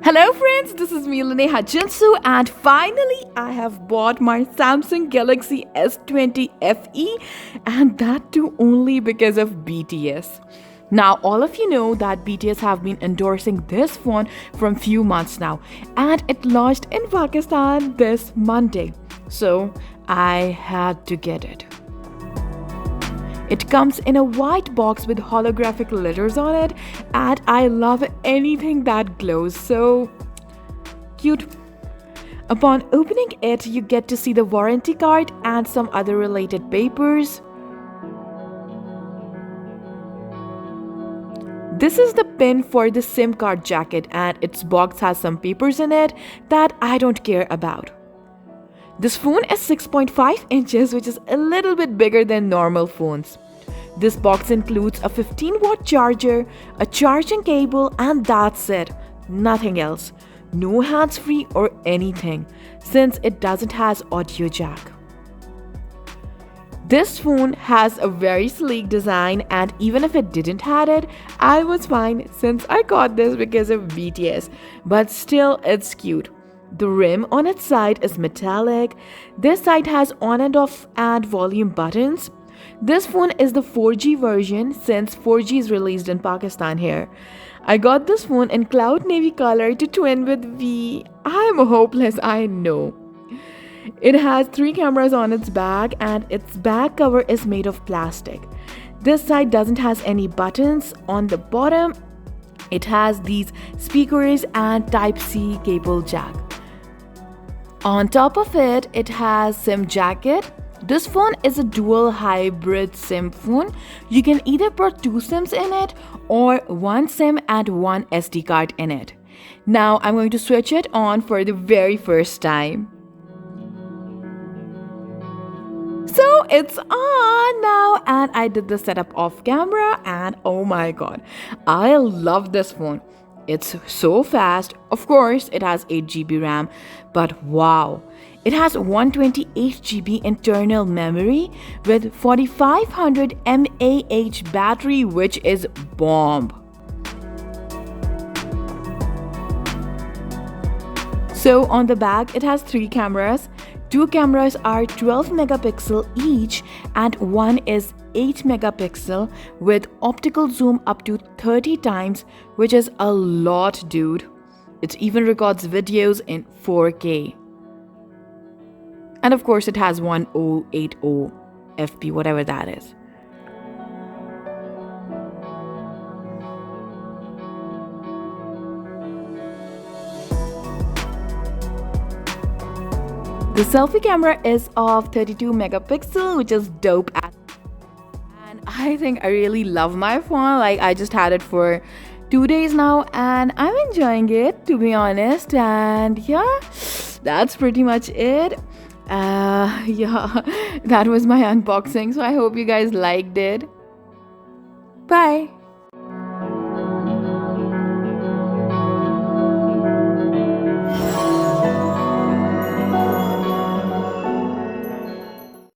Hello friends, this is me Lineha Jinsu and finally I have bought my Samsung Galaxy S20 FE and that too only because of BTS. Now all of you know that BTS have been endorsing this phone from few months now and it launched in Pakistan this Monday. So I had to get it. It comes in a white box with holographic letters on it and I love anything that glows, so cute. Upon opening it, you get to see the warranty card and some other related papers. This is the pin for the SIM card jacket and its box has some papers in it that I don't care about. This phone is 6.5 inches, which is a little bit bigger than normal phones. This box includes a 15-watt charger, a charging cable, and that's it. Nothing else. No hands-free or anything, since it doesn't has audio jack. This phone has a very sleek design and even if it didn't had it, I was fine since I got this because of BTS. But still, it's cute. The rim on its side is metallic. This side has on and off and volume buttons. This phone is the 4G version since 4G is released in Pakistan here. I got this phone in cloud navy color to twin with V. I am hopeless, I know. It has 3 cameras on its back and its back cover is made of plastic. This side doesn't has any buttons. On the bottom, it has these speakers and Type-C cable jack. On top of it, it has SIM jacket. This phone is a dual hybrid SIM phone. You can either put 2 SIMs in it or 1 SIM and 1 SD card in it. Now I'm going to switch it on for the very first time. So it's on now and I did the setup off camera and oh my god, I love this phone. It's so fast. Of course, it has 8GB RAM, but wow. It has 128GB internal memory with 4500 mAh battery, which is bomb. So on the back, it has 3 cameras. 2 cameras are 12 megapixel each and one is 8 megapixel with optical zoom up to 30 times, which is a lot, dude. It even records videos in 4K. And of course it has 1080 FP, whatever that is. The selfie camera is of 32 megapixel, which is dope. And I think I really love my phone. Like I just had it for 2 days now and I'm enjoying it, to be honest. And yeah, that's pretty much it. Yeah, that was my unboxing. So I hope you guys liked it. Bye.